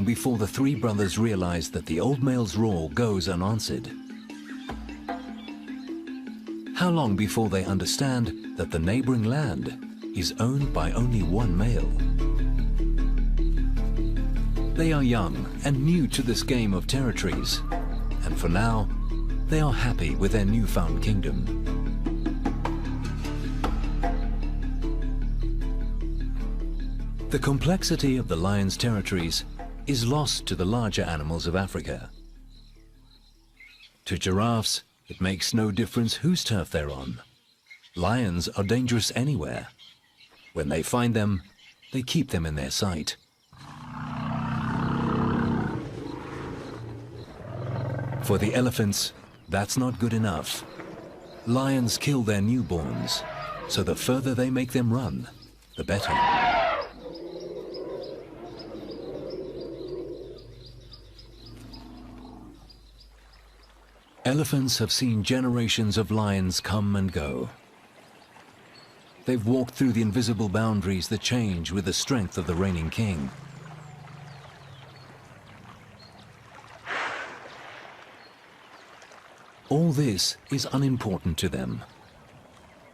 long before the three brothers realize that the old male's roar goes unanswered? How long before they understand that the neighboring land is owned by only one male? They are young and new to this game of territories, and for now, they are happy with their newfound kingdom. The complexity of the lion's territories is lost to the larger animals of Africa. To giraffes, it makes no difference whose turf they're on. Lions are dangerous anywhere. When they find them, they keep them in their sight. For the elephants, that's not good enough. Lions kill their newborns, so the further they make them run, the better. Elephants have seen generations of lions come and go. They've walked through the invisible boundaries that change with the strength of the reigning king. All this is unimportant to them.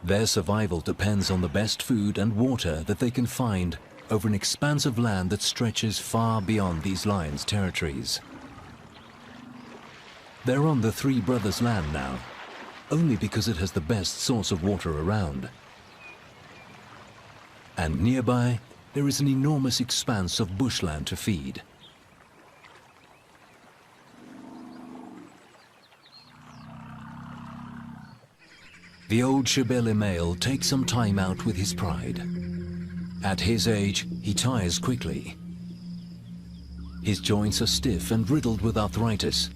Their survival depends on the best food and water that they can find over an expanse of land that stretches far beyond these lions' territories. They're on the three brothers' land now, only because it has the best source of water around. And nearby, there is an enormous expanse of bushland to feed. The old Shebele male takes some time out with his pride. At his age, he tires quickly. His joints are stiff and riddled with arthritis.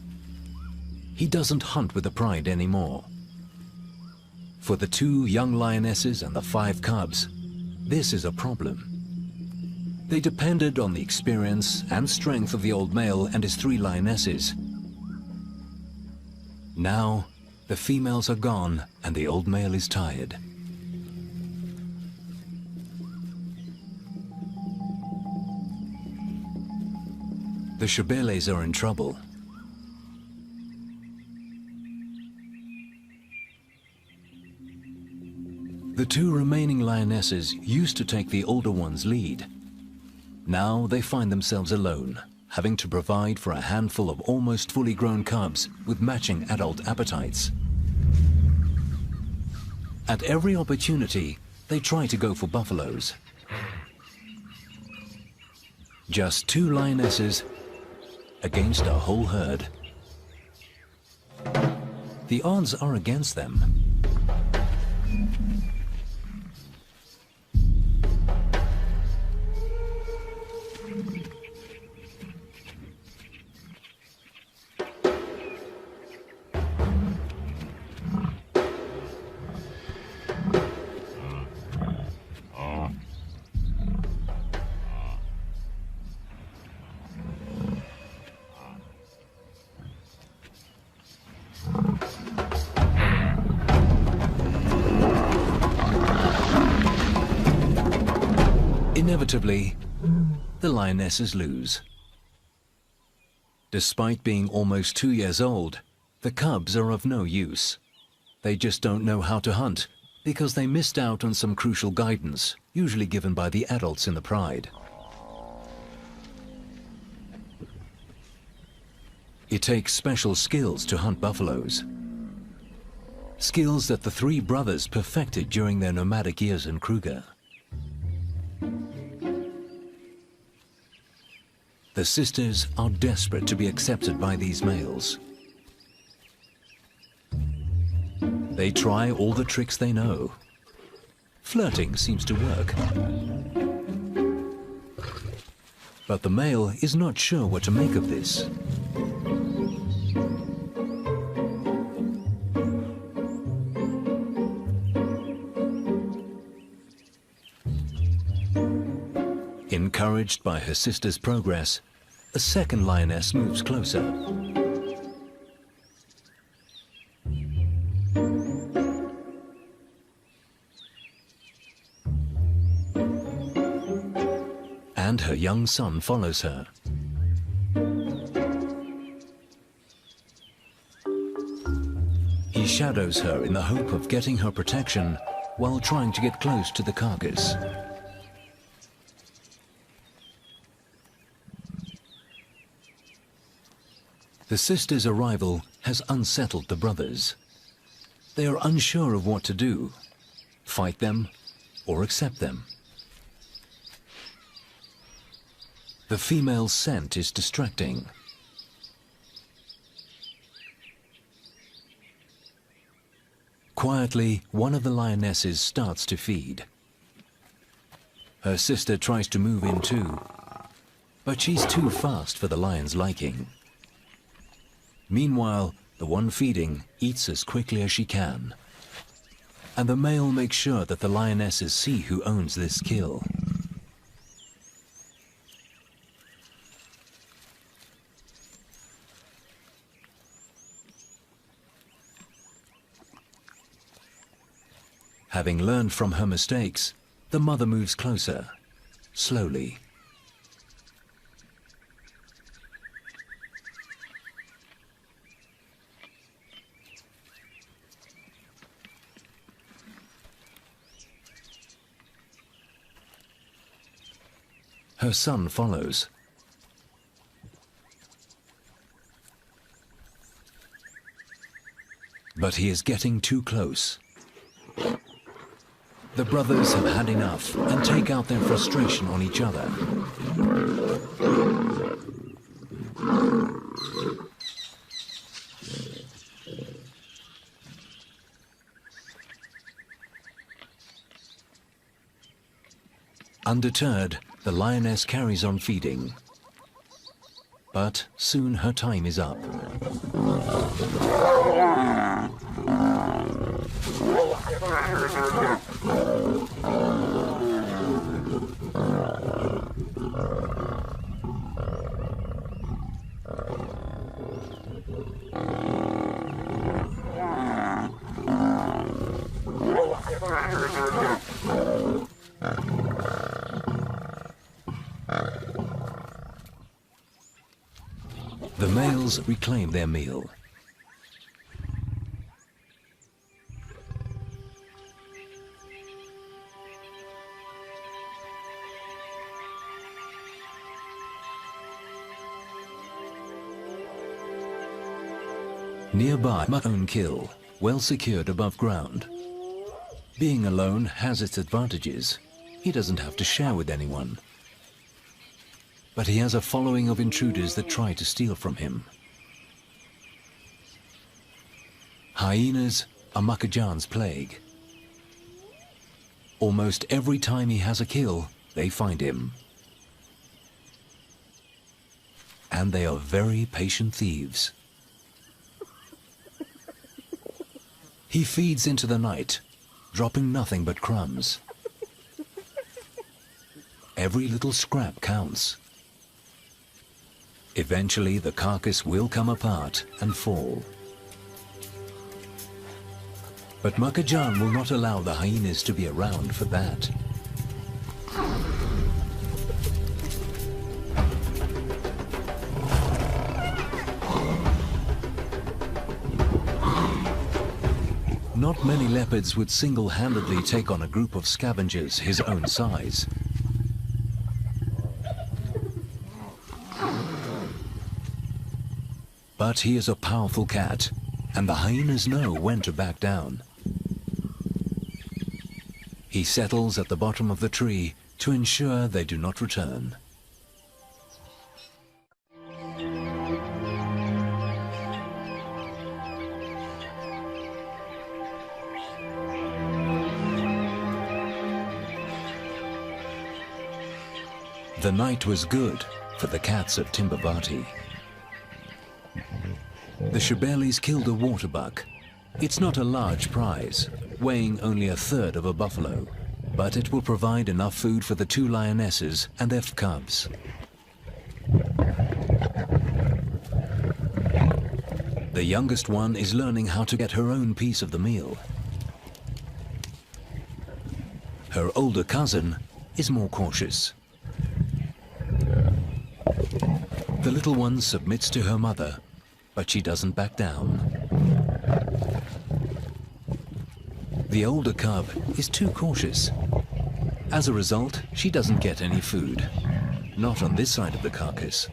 He doesn't hunt with the pride anymore. For the two young lionesses and the 5 cubs, this is a problem. They depended on the experience and strength of the old male and his 3 lionesses. Now, the females are gone and the old male is tired. The Shebeles are in trouble. The 2 remaining lionesses used to take the older one's lead. Now they find themselves alone, having to provide for a handful of almost fully grown cubs with matching adult appetites. At every opportunity, they try to go for buffaloes. Just 2 lionesses against a whole herd. The odds are against them. Inevitably, the lionesses lose. Despite being almost 2 years old, the cubs are of no use. They just don't know how to hunt because they missed out on some crucial guidance, usually given by the adults in the pride. It takes special skills to hunt buffaloes. Skills that the 3 brothers perfected during their nomadic years in Kruger. The sisters are desperate to be accepted by these males. They try all the tricks they know. Flirting seems to work. But the male is not sure what to make of this. Encouraged by her sister's progress, a second lioness moves closer. And her young son follows her. He shadows her in the hope of getting her protection while trying to get close to the carcass. The sisters' arrival has unsettled the brothers. They are unsure of what to do, fight them or accept them. The female's scent is distracting. Quietly, one of the lionesses starts to feed. Her sister tries to move in too, but she's too fast for the lion's liking. Meanwhile, the one feeding eats as quickly as she can, and the male makes sure that the lionesses see who owns this kill. Having learned from her mistakes, the mother moves closer, slowly. Her son follows. But he is getting too close. The brothers have had enough and take out their frustration on each other. Undeterred, the lioness carries on feeding. But soon her time is up. The males reclaim their meal. Nearby, my own kill, well secured above ground. Being alone has its advantages. He doesn't have to share with anyone. But he has a following of intruders that try to steal from him. Hyenas are Makajan's plague. Almost every time he has a kill, they find him. And they are very patient thieves. He feeds into the night, dropping nothing but crumbs. Every little scrap counts. Eventually, the carcass will come apart and fall. But Makajan will not allow the hyenas to be around for that. Not many leopards would single-handedly take on a group of scavengers his own size. But he is a powerful cat, and the hyenas know when to back down. He settles at the bottom of the tree to ensure they do not return. The night was good for the cats of Timbavati. The Shebelis killed a waterbuck. It's not a large prize, weighing only a third of a buffalo, but it will provide enough food for the two lionesses and their cubs. The youngest one is learning how to get her own piece of the meal. Her older cousin is more cautious. The little one submits to her mother, but she doesn't back down. The older cub is too cautious. As a result, she doesn't get any food. Not on this side of the carcass.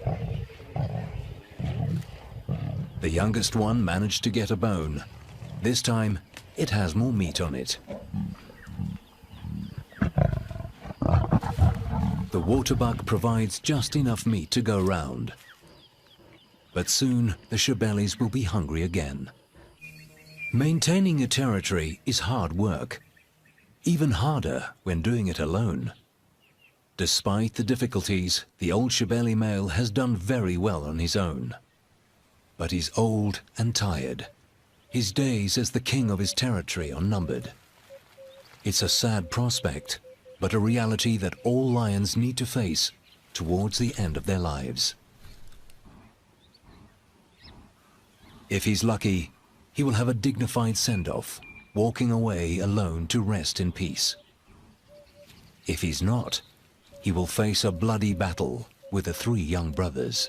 The youngest one managed to get a bone. This time, it has more meat on it. The waterbuck provides just enough meat to go round. But soon, the Shebellies will be hungry again. Maintaining a territory is hard work, even harder when doing it alone. Despite the difficulties, the old Shebelly male has done very well on his own. But he's old and tired. His days as the king of his territory are numbered. It's a sad prospect, but a reality that all lions need to face towards the end of their lives. If he's lucky, he will have a dignified send-off, walking away alone to rest in peace. If he's not, he will face a bloody battle with the 3 young brothers.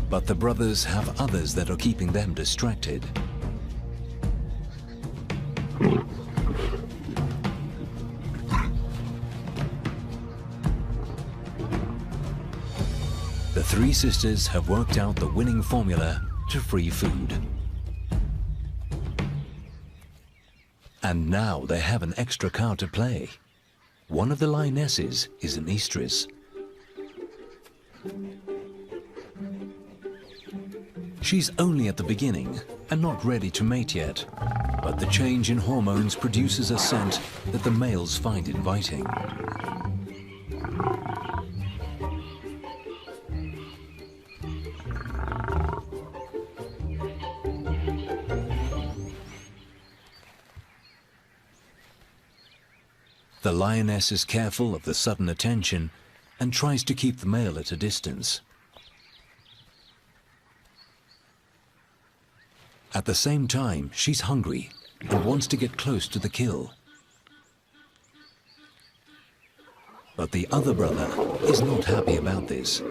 But the brothers have others that are keeping them distracted. The 3 sisters have worked out the winning formula to free food. And now they have an extra card to play. One of the lionesses is an estrus. She's only at the beginning and not ready to mate yet, but the change in hormones produces a scent that the males find inviting. The lioness is careful of the sudden attention and tries to keep the male at a distance. At the same time, she's hungry and wants to get close to the kill. But the other brother is not happy about this.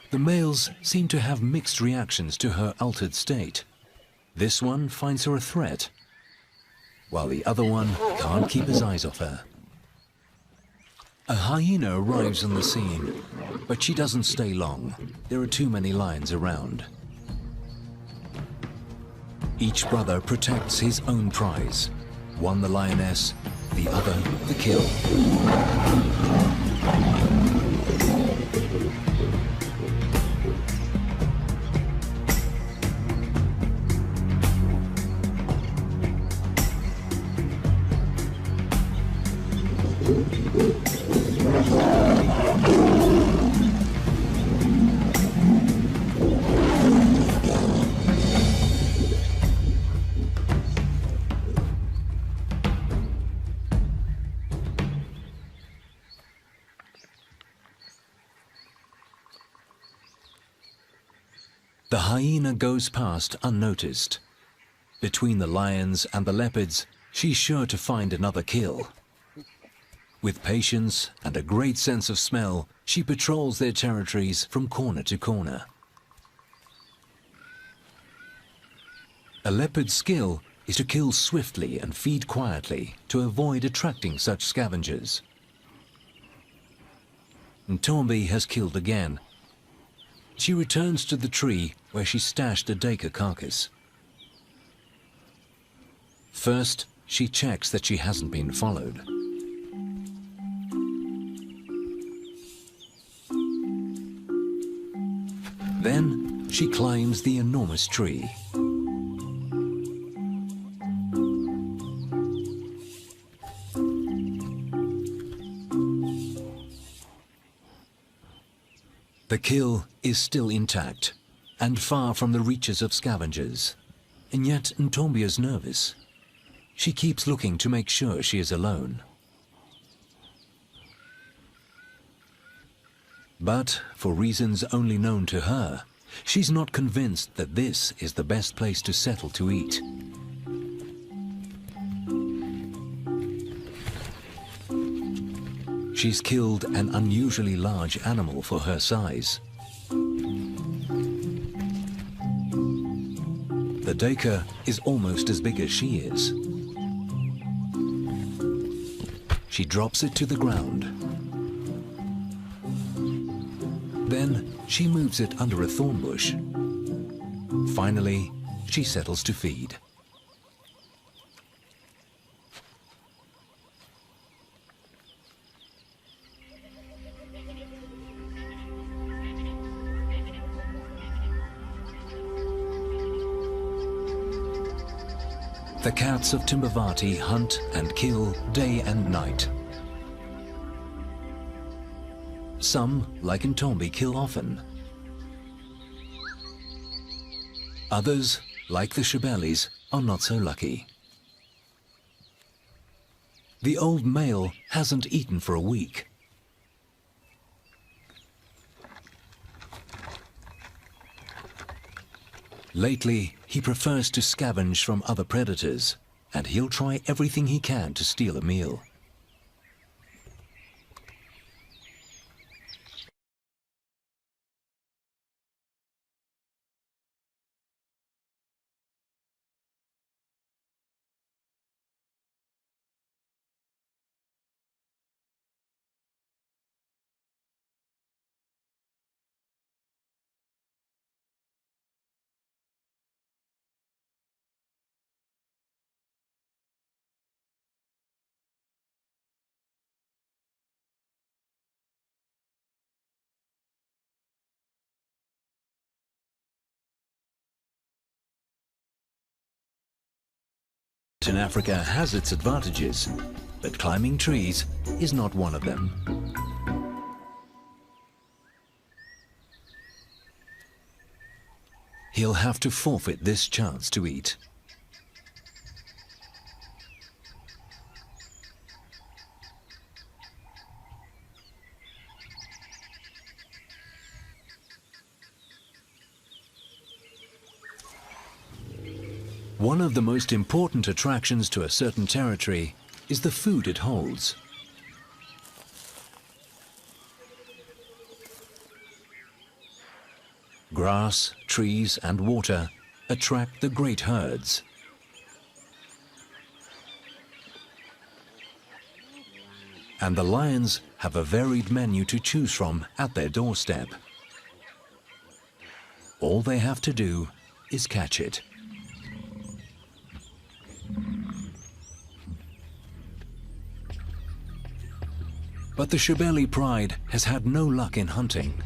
The males seem to have mixed reactions to her altered state. This one finds her a threat, while the other one can't keep his eyes off her. A hyena arrives on the scene, but she doesn't stay long. There are too many lions around. Each brother protects his own prize. One the lioness, the other the kill. The hyena goes past unnoticed. Between the lions and the leopards, she's sure to find another kill. With patience and a great sense of smell, she patrols their territories from corner to corner. A leopard's skill is to kill swiftly and feed quietly to avoid attracting such scavengers. Ntombi has killed again. She returns to the tree where she stashed a Dacre carcass. First, she checks that she hasn't been followed. Then, she climbs the enormous tree. The kill is still intact and far from the reaches of scavengers. And yet Ntombi is nervous. She keeps looking to make sure she is alone. But, for reasons only known to her, she's not convinced that this is the best place to settle to eat. She's killed an unusually large animal for her size. The duiker is almost as big as she is. She drops it to the ground. Then she moves it under a thorn bush. Finally, she settles to feed. The cats of Timbavati hunt and kill day and night. Some, like Ntombi, kill often. Others, like the Shebelis, are not so lucky. The old male hasn't eaten for a week. Lately, he prefers to scavenge from other predators, and he'll try everything he can to steal a meal. In Africa has its advantages, but climbing trees is not one of them. He'll have to forfeit this chance to eat. One of the most important attractions to a certain territory is the food it holds. Grass, trees, and water attract the great herds. And the lions have a varied menu to choose from at their doorstep. All they have to do is catch it. But the Shebeli pride has had no luck in hunting.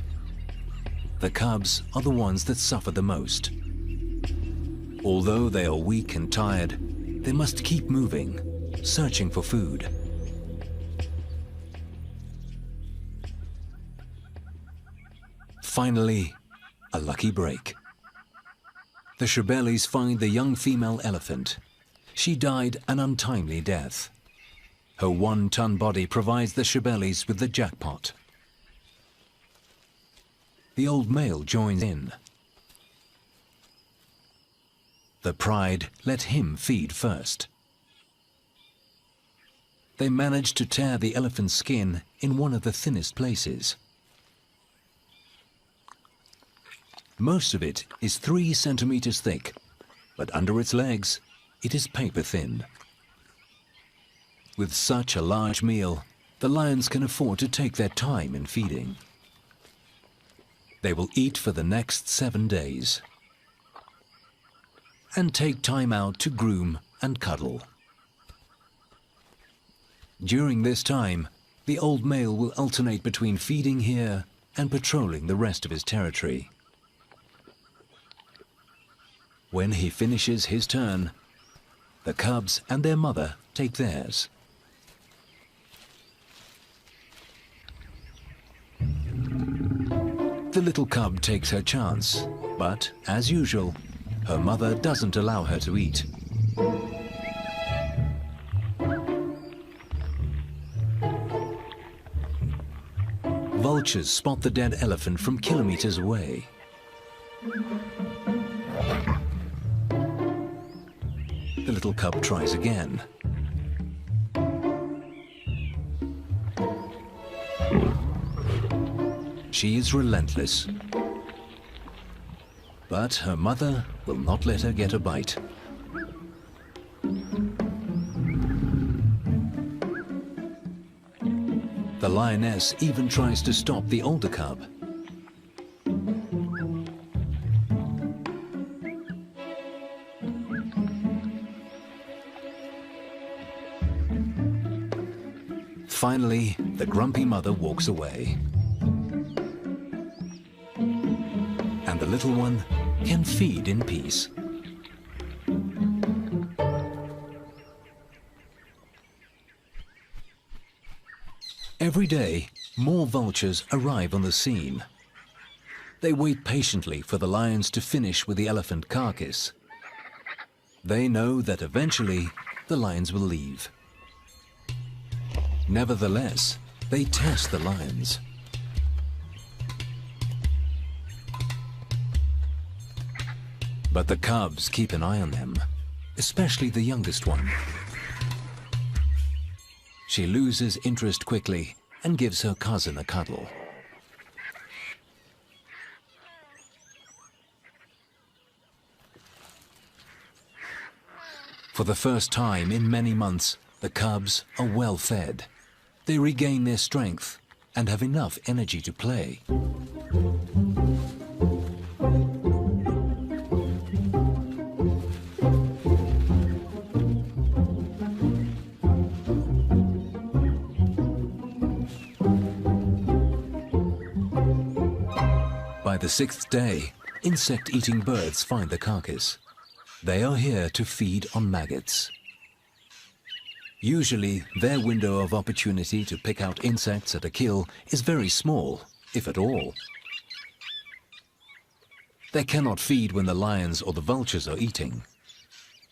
The cubs are the ones that suffer the most. Although they are weak and tired, they must keep moving, searching for food. Finally, a lucky break. The Shebelis find the young female elephant. She died an untimely death. Her 1-ton body provides the Shebelis with the jackpot. The old male joins in. The pride let him feed first. They manage to tear the elephant's skin in one of the thinnest places. Most of it is 3 centimeters thick, but under its legs, it is paper thin. With such a large meal, the lions can afford to take their time in feeding. They will eat for the next 7 days and take time out to groom and cuddle. During this time, the old male will alternate between feeding here and patrolling the rest of his territory. When he finishes his turn, the cubs and their mother take theirs. The little cub takes her chance, but, as usual, her mother doesn't allow her to eat. Vultures spot the dead elephant from kilometers away. The little cub tries again. She is relentless. But her mother will not let her get a bite. The lioness even tries to stop the older cub. Finally, the grumpy mother walks away. And the little one can feed in peace. Every day, more vultures arrive on the scene. They wait patiently for the lions to finish with the elephant carcass. They know that eventually the lions will leave. Nevertheless, they test the lions. But the cubs keep an eye on them, especially the youngest one. She loses interest quickly and gives her cousin a cuddle. For the first time in many months, the cubs are well fed. They regain their strength and have enough energy to play. By the sixth day, insect-eating birds find the carcass. They are here to feed on maggots. Usually, their window of opportunity to pick out insects at a kill is very small, if at all. They cannot feed when the lions or the vultures are eating.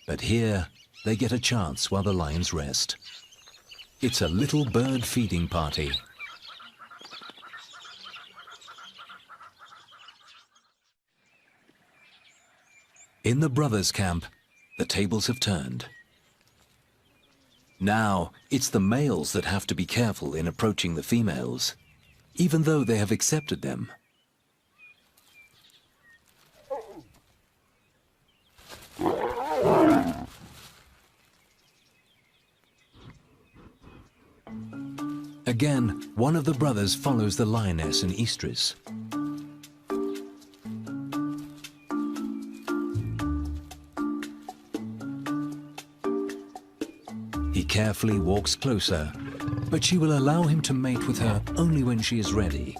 But here, they get a chance while the lions rest. It's a little bird feeding party. In the brothers' camp, the tables have turned. Now, it's the males that have to be careful in approaching the females, even though they have accepted them. Again, one of the brothers follows the lioness and estrus. He carefully walks closer, but she will allow him to mate with her only when she is ready.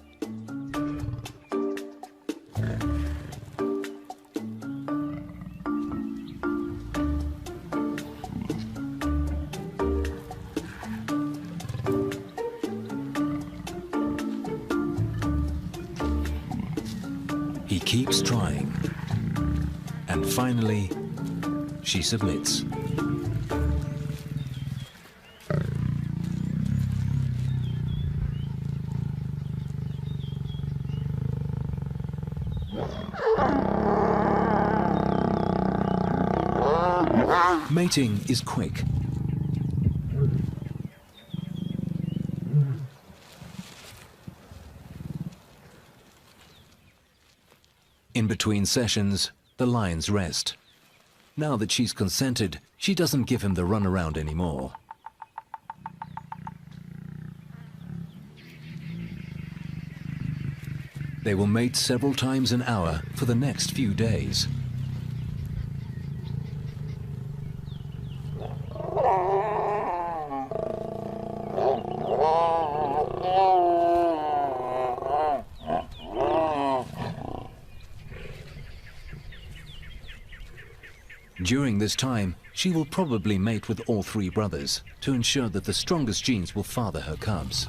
He keeps trying, and finally, she submits. Mating is quick. In between sessions, the lions rest. Now that she's consented, she doesn't give him the runaround anymore. They will mate several times an hour for the next few days. During this time, she will probably mate with all three brothers to ensure that the strongest genes will father her cubs.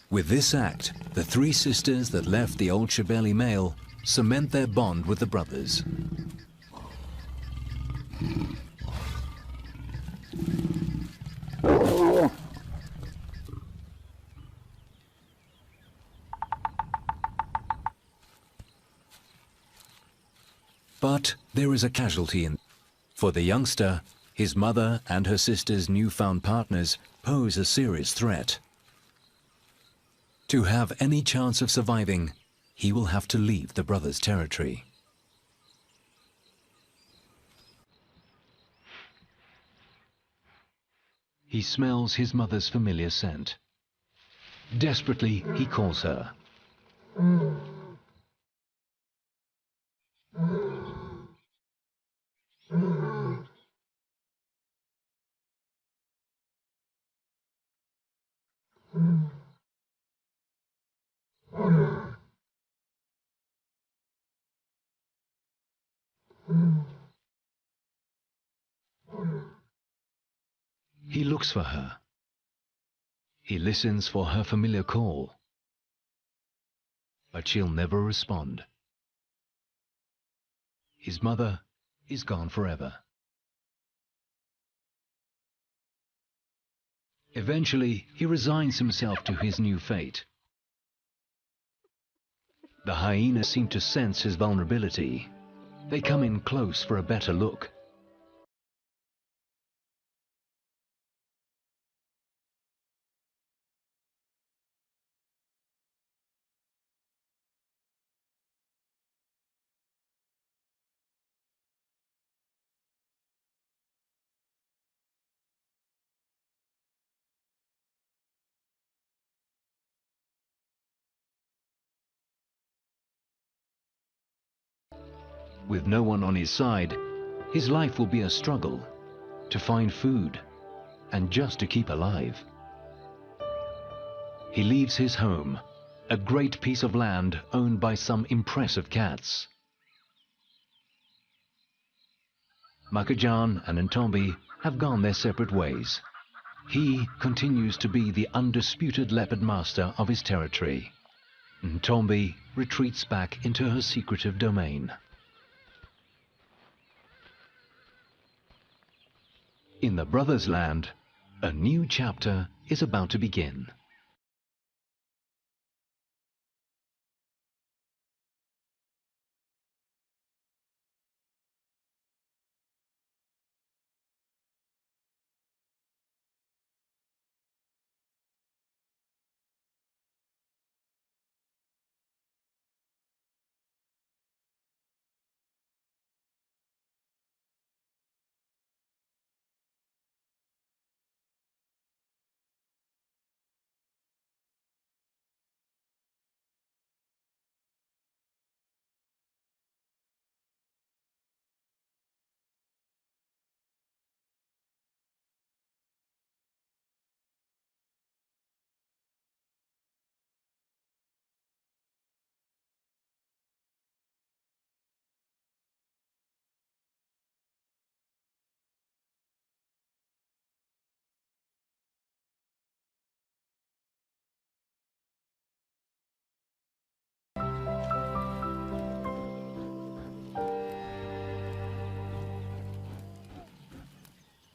With this act, the three sisters that left the old Shibeli male cement their bond with the brothers. But there is a casualty in. For the youngster, his mother and her sister's newfound partners pose a serious threat. To have any chance of surviving, he will have to leave the brothers' territory. He smells his mother's familiar scent. Desperately, he calls her. He looks for her. He listens for her familiar call. But she'll never respond. His mother is gone forever. Eventually, he resigns himself to his new fate. The hyenas seem to sense his vulnerability. They come in close for a better look. With no one on his side, his life will be a struggle to find food and just to keep alive. He leaves his home, a great piece of land owned by some impressive cats. Makajan and Ntombi have gone their separate ways. He continues to be the undisputed leopard master of his territory. Ntombi retreats back into her secretive domain. In the brothers' land, a new chapter is about to begin.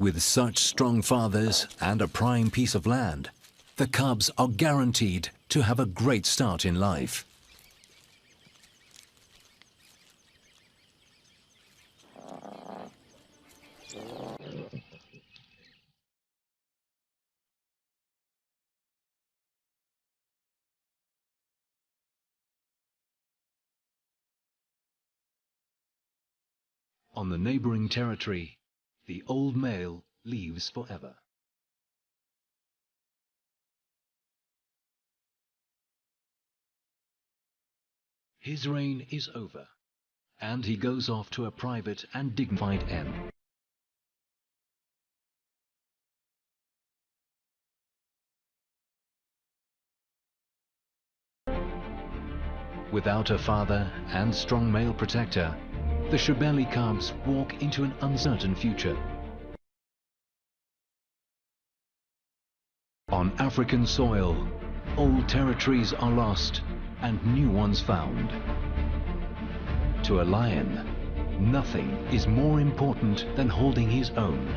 With such strong fathers and a prime piece of land, the cubs are guaranteed to have a great start in life. On the neighboring territory, the old male leaves forever. His reign is over, and he goes off to a private and dignified end. Without a father and strong male protector, the Shebeli cubs walk into an uncertain future. On African soil, old territories are lost and new ones found. To a lion, nothing is more important than holding his own.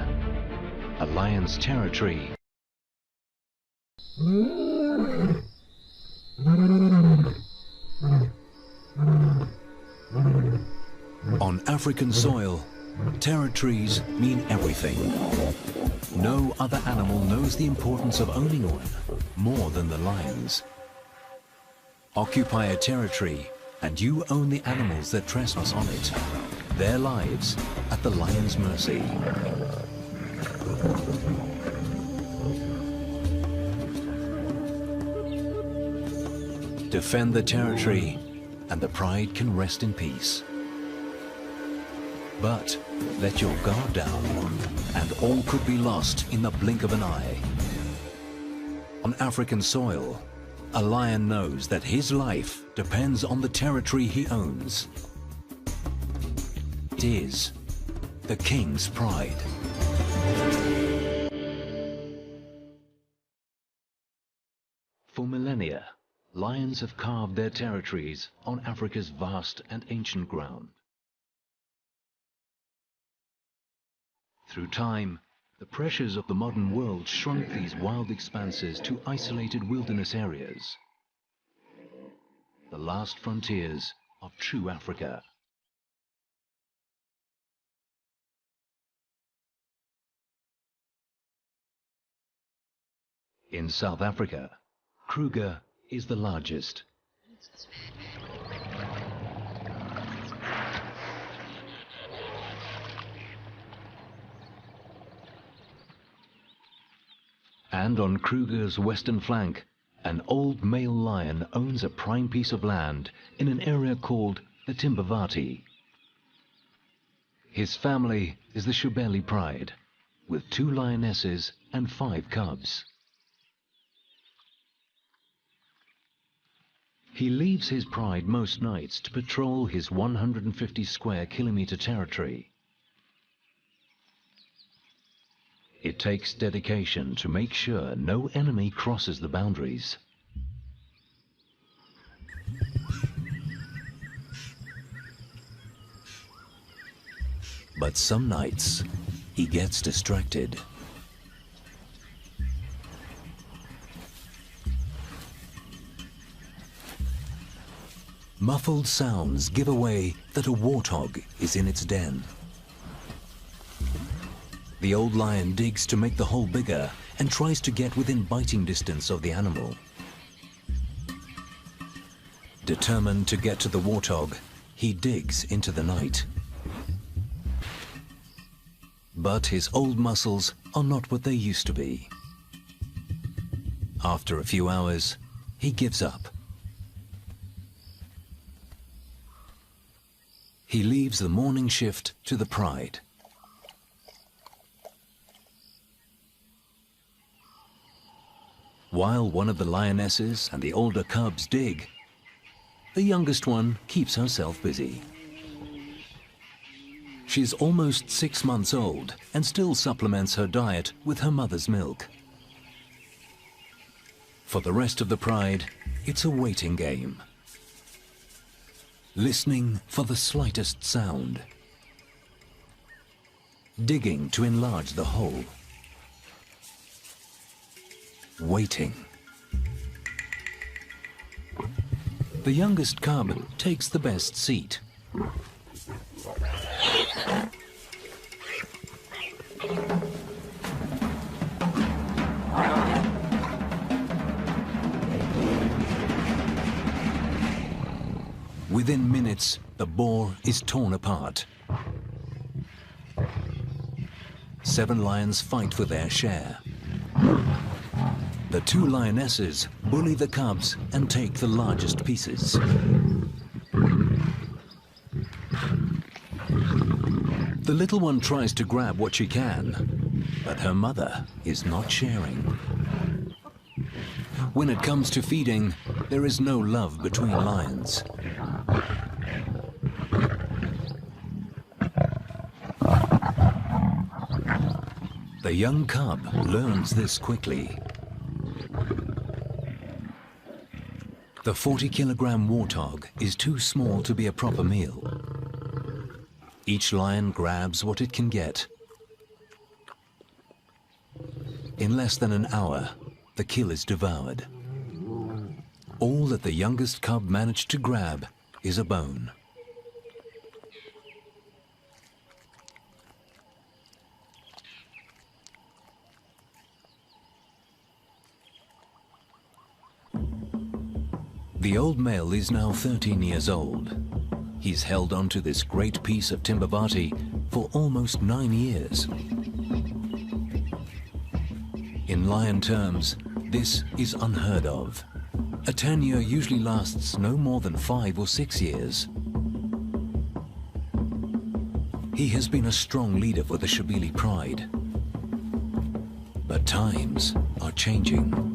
A lion's territory On African soil, territories mean everything. No other animal knows the importance of owning one more than the lions. Occupy a territory and you own the animals that trespass on it, their lives at the lion's mercy. Defend the territory and the pride can rest in peace. But let your guard down and all could be lost in the blink of an eye. On African soil, a lion knows that his life depends on the territory he owns. It is the king's pride. For millennia, lions have carved their territories on Africa's vast and ancient ground. Through time, the pressures of the modern world shrunk these wild expanses to isolated wilderness areas, the last frontiers of true Africa. In South Africa, Kruger is the largest. And on Kruger's western flank, an old male lion owns a prime piece of land in an area called the Timbavati. His family is the Shebele Pride, with 2 lionesses and 5 cubs. He leaves his pride most nights to patrol his 150 square kilometer territory. It takes dedication to make sure no enemy crosses the boundaries. But some nights, he gets distracted. Muffled sounds give away that a warthog is in its den. The old lion digs to make the hole bigger and tries to get within biting distance of the animal. Determined to get to the warthog, he digs into the night. But his old muscles are not what they used to be. After a few hours, he gives up. He leaves the morning shift to the pride. While one of the lionesses and the older cubs dig, the youngest one keeps herself busy. She's almost 6 months old and still supplements her diet with her mother's milk. For the rest of the pride, it's a waiting game. Listening for the slightest sound. Digging to enlarge the hole. Waiting. The youngest cub takes the best seat. Within minutes, the boar is torn apart. 7 lions fight for their share. The 2 lionesses bully the cubs and take the largest pieces. The little one tries to grab what she can, but her mother is not sharing. When it comes to feeding, there is no love between lions. The young cub learns this quickly. The 40-kilogram warthog is too small to be a proper meal. Each lion grabs what it can get. In less than an hour, the kill is devoured. All that the youngest cub managed to grab is a bone. The old male is now 13 years old. He's held onto this great piece of Timbavati for almost 9 years. In lion terms, this is unheard of. A tenure usually lasts no more than 5 or 6 years. He has been a strong leader for the Shabeli Pride. But times are changing.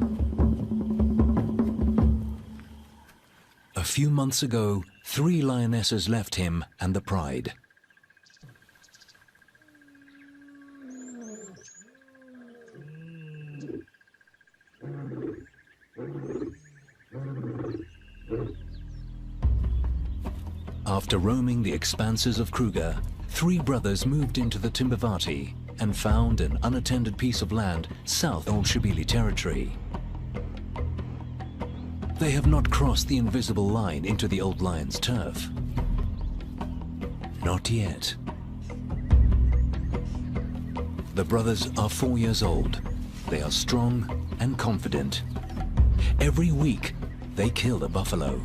A few months ago, 3 lionesses left him and the Pride. After roaming the expanses of Kruger, 3 brothers moved into the Timbavati and found an unattended piece of land south of Old Shabeli territory. They have not crossed the invisible line into the old lion's turf. Not yet. The brothers are 4 years old. They are strong and confident. Every week, they kill a buffalo.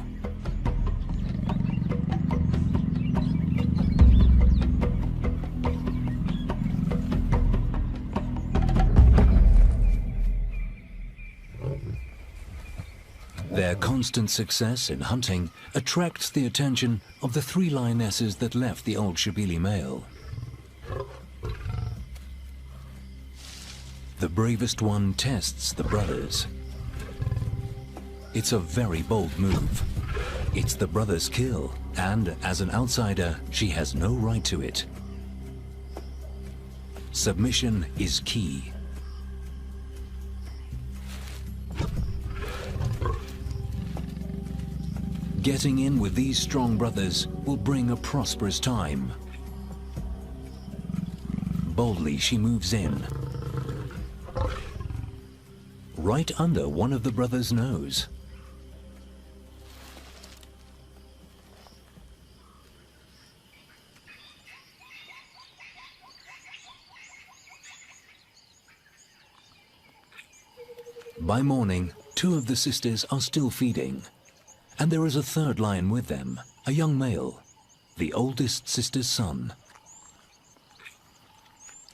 Their constant success in hunting attracts the attention of the 3 lionesses that left the old Shabeli male. The bravest one tests the brothers. It's a very bold move. It's the brother's kill, and as an outsider, she has no right to it. Submission is key. Getting in with these strong brothers will bring a prosperous time. Boldly she moves in, right under one of the brothers' nose. By morning, 2 of the sisters are still feeding. And there is a 3rd lion with them, a young male, the oldest sister's son.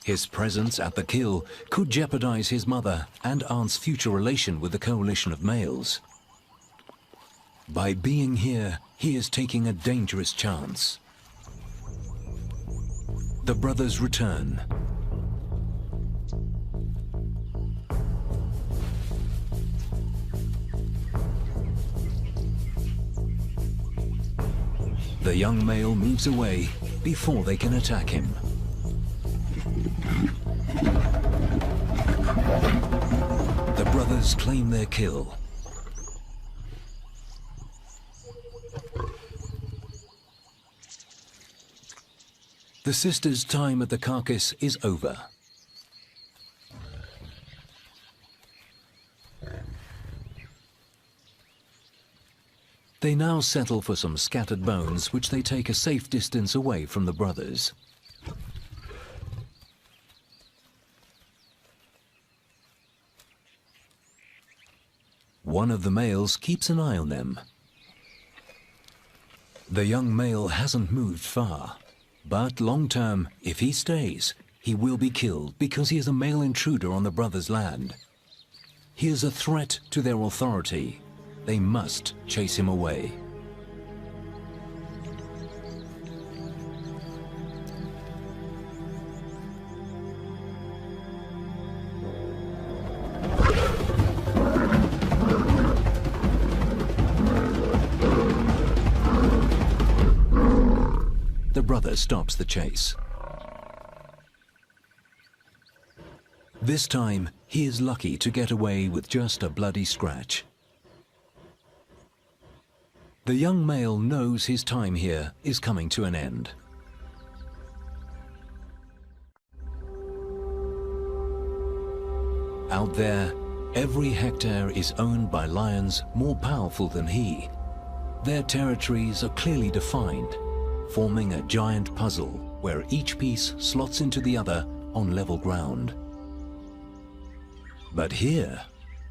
His presence at the kill could jeopardize his mother and aunt's future relation with the coalition of males. By being here, he is taking a dangerous chance. The brothers return. The young male moves away before they can attack him. The brothers claim their kill. The sisters' time at the carcass is over. They now settle for some scattered bones, which they take a safe distance away from the brothers. One of the males keeps an eye on them. The young male hasn't moved far, but long term, if he stays, he will be killed because he is a male intruder on the brothers' land. He is a threat to their authority. They must chase him away. The brother stops the chase. This time, he is lucky to get away with just a bloody scratch. The young male knows his time here is coming to an end. Out there, every hectare is owned by lions more powerful than he. Their territories are clearly defined, forming a giant puzzle where each piece slots into the other on level ground. But here,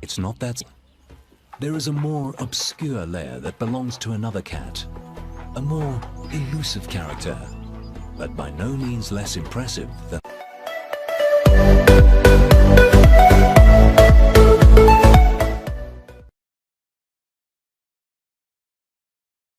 it's not that. There is a more obscure lair that belongs to another cat, a more elusive character, but by no means less impressive than...